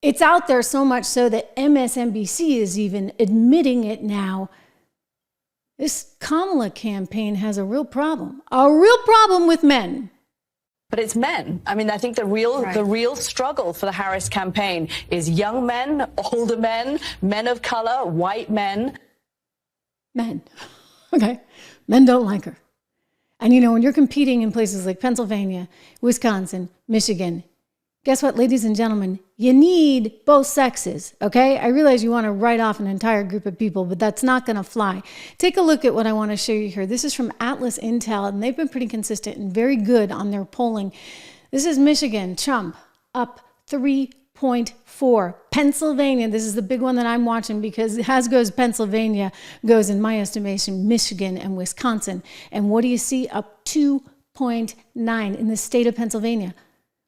It's out there so much so that MSNBC is even admitting it now. This Kamala campaign has a real problem with men. But it's men. I mean, I think the real struggle for the Harris campaign is young men, older men, men of color, white men. Men. Okay. Men don't like her. And you know, when you're competing in places like Pennsylvania, Wisconsin, Michigan, guess what, ladies and gentlemen? You need both sexes, okay? I realize you want to write off an entire group of people, but that's not going to fly. Take a look at what I want to show you here. This is from Atlas Intel, and they've been pretty consistent and very good on their polling. This is Michigan, Trump, up 3.4. Pennsylvania, this is the big one that I'm watching because as goes Pennsylvania, goes, in my estimation, Michigan and Wisconsin. And what do you see? Up 2.9 in the state of Pennsylvania.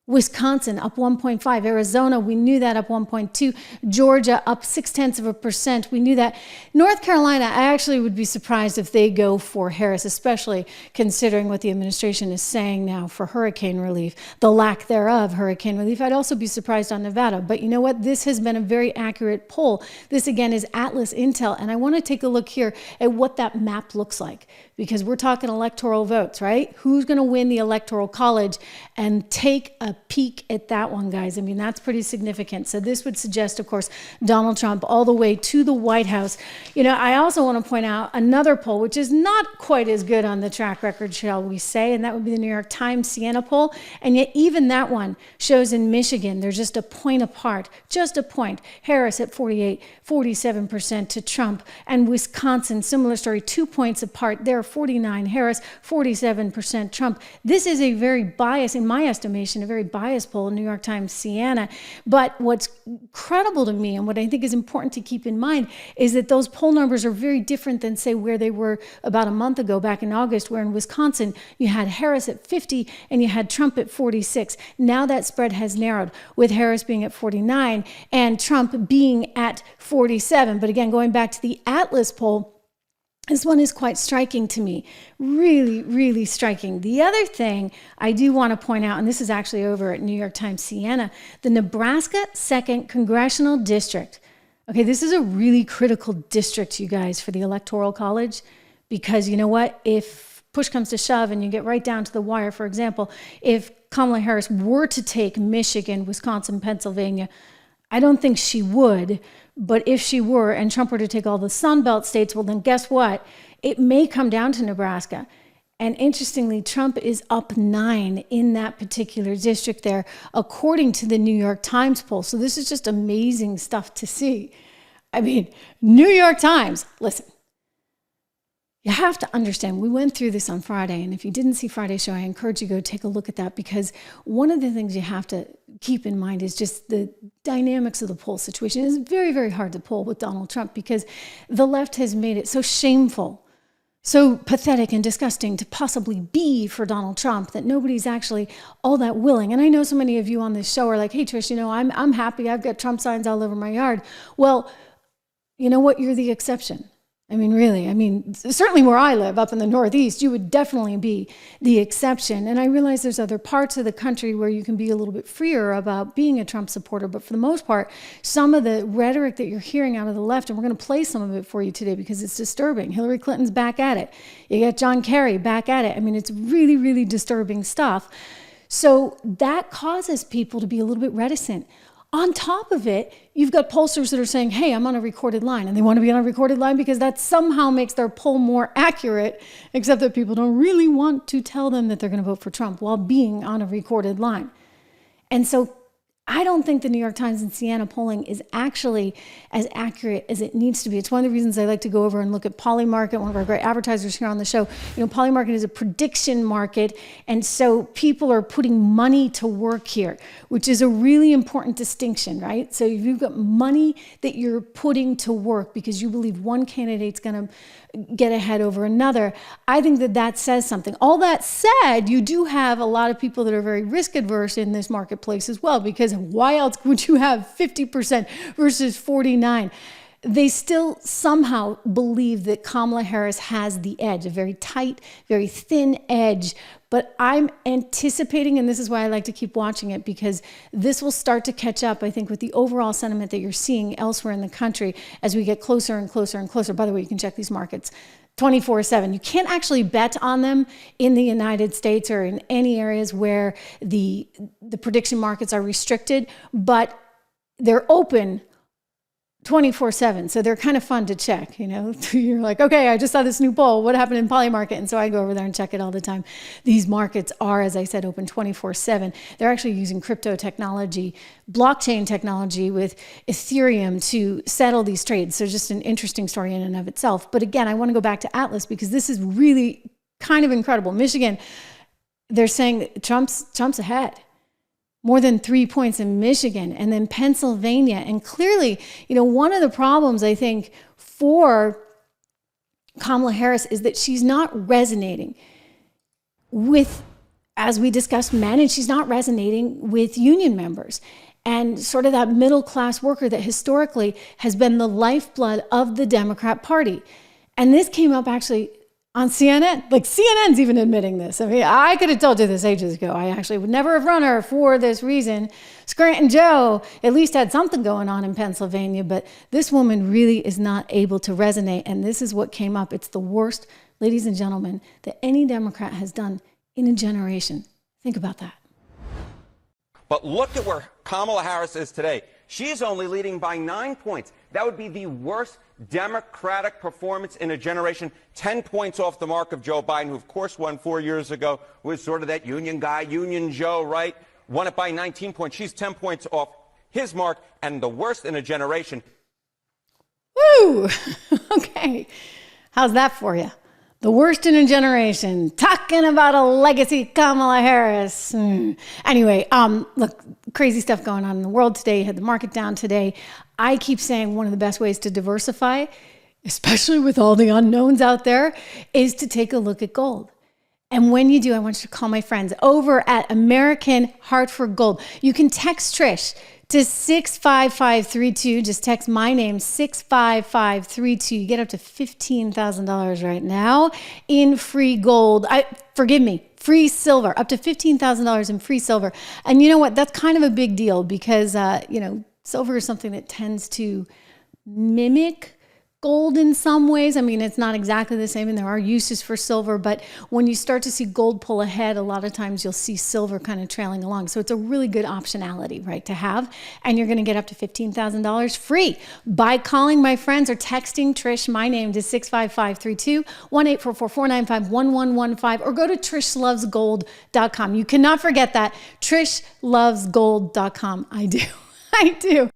Wisconsin up 1.5, Arizona, we knew that, up 1.2, Georgia up 0.6%, we knew that. North Carolina, I actually would be surprised if they go for Harris, especially considering what the administration is saying now for hurricane relief, the lack thereof hurricane relief. I'd also be surprised on Nevada, but you know what? This has been a very accurate poll. This again is Atlas Intel, and I want to take a look here at what that map looks like, because we're talking electoral votes, right? Who's going to win the Electoral College? And take a peek at that one, guys. I mean, that's pretty significant. So this would suggest, of course, Donald Trump all the way to the White House. You know, I also want to point out another poll, which is not quite as good on the track record, shall we say, and that would be the New York Times Siena poll. And yet even that one shows in Michigan, they're just a point apart, just a point. Harris at 48, 47% to Trump. And Wisconsin, similar story, 2 points apart. There, 49 Harris, 47% Trump. This is a very biased, in my estimation, a very biased poll, New York Times Siena. But what's credible to me and what I think is important to keep in mind is that those poll numbers are very different than, say, where they were about a month ago, back in August, where in Wisconsin you had Harris at 50 and you had Trump at 46. Now that spread has narrowed, with Harris being at 49 and Trump being at 47. But again, going back to the Atlas poll, this one is quite striking to me, really, really striking. The other thing I do want to point out, and this is actually over at New York Times Siena, the Nebraska 2nd Congressional District. Okay, this is a really critical district, you guys, for the Electoral College, because you know what? If push comes to shove and you get right down to the wire, for example, if Kamala Harris were to take Michigan, Wisconsin, Pennsylvania, I don't think she would, but if she were and Trump were to take all the Sun Belt states, well, then guess what? It may come down to Nebraska. And interestingly, Trump is up 9 in that particular district there, according to the New York Times poll. So this is just amazing stuff to see. I mean, New York Times, listen. You have to understand, we went through this on Friday, and if you didn't see Friday's show, I encourage you to go take a look at that, because one of the things you have to keep in mind is just the dynamics of the poll situation. It's very, very hard to poll with Donald Trump because the left has made it so shameful, so pathetic and disgusting to possibly be for Donald Trump that nobody's actually all that willing. And I know so many of you on this show are like, hey, Trish, you know, I'm happy. I've got Trump signs all over my yard. Well, you know what? You're the exception. I mean, really, certainly where I live up in the Northeast, you would definitely be the exception. And I realize there's other parts of the country where you can be a little bit freer about being a Trump supporter. But for the most part, some of the rhetoric that you're hearing out of the left, and we're going to play some of it for you today because it's disturbing. Hillary Clinton's back at it. You got John Kerry back at it. I mean, it's really, really disturbing stuff. So that causes people to be a little bit reticent. On top of it, you've got pollsters that are saying, hey, I'm on a recorded line. And they want to be on a recorded line because that somehow makes their poll more accurate, except that people don't really want to tell them that they're going to vote for Trump while being on a recorded line. And so I don't think the New York Times and Siena polling is actually as accurate as it needs to be. It's one of the reasons I like to go over and look at Polymarket, one of our great advertisers here on the show. You know, Polymarket is a prediction market, and so people are putting money to work here, which is a really important distinction, right? So if you've got money that you're putting to work because you believe one candidate's going to get ahead over another, I think that that says something. All that said, you do have a lot of people that are very risk adverse in this marketplace as well, because why else would you have 50% versus 49? they still somehow believe that Kamala Harris has the edge, a very tight, very thin edge. But I'm anticipating, and this is why I like to keep watching it, because this will start to catch up, I think, with the overall sentiment that you're seeing elsewhere in the country as we get closer and closer and closer. By the way, you can check these markets 24/7. You can't actually bet on them in the United States or in any areas where the prediction markets are restricted, but they're open 24/7. So they're kind of fun to check, you know. You're like, okay, I just saw this new poll. What happened in Polymarket? And so I go over there and check it all the time. These markets are, as I said, open 24/7. They're actually using crypto technology, blockchain technology with Ethereum to settle these trades. So just an interesting story in and of itself. But again, I want to go back to Atlas because this is really kind of incredible. Michigan, they're saying that Trump's ahead. More than 3 points in Michigan, and then Pennsylvania. And clearly, you know, one of the problems I think for Kamala Harris is that she's not resonating with, as we discussed, men, and she's not resonating with union members and sort of that middle-class worker that historically has been the lifeblood of the Democrat Party. And this came up actually on CNN. Like, CNN's even admitting this. I mean, I could have told you this ages ago. I actually would never have run her for this reason. Scranton Joe at least had something going on in Pennsylvania, but this woman really is not able to resonate. And this is what came up. It's the worst, ladies and gentlemen, that any Democrat has done in a generation. Think about that. But look at where Kamala Harris is today. She's only leading by 9 points. That would be the worst Democratic performance in a generation, 10 points off the mark of Joe Biden, who, of course, won 4 years ago, was sort of that union guy, Union Joe, right? Won it by 19 points. She's 10 points off his mark, and the worst in a generation. Woo! Okay. How's that for you? The worst in a generation. Talking about a legacy Kamala Harris. Anyway, look, crazy stuff going on in the world today. You had the market down today. I keep saying one of the best ways to diversify, especially with all the unknowns out there, is to take a look at gold. And when you do, I want you to call my friends over at American Hartford Gold. You can text Trish to 65532. Just text my name, 65532. You get up to $15,000 right now in free gold. Free silver, up to $15,000 in free silver. And you know what? That's kind of a big deal because, silver is something that tends to mimic gold in some ways. I mean, it's not exactly the same, and there are uses for silver, but when you start to see gold pull ahead, a lot of times you'll see silver kind of trailing along. So it's a really good optionality, right, to have, and you're going to get up to $15,000 free by calling my friends or texting Trish, my name, to 65532, 1-844-495-1115, or go to trishlovesgold.com. You cannot forget that, trishlovesgold.com. I do.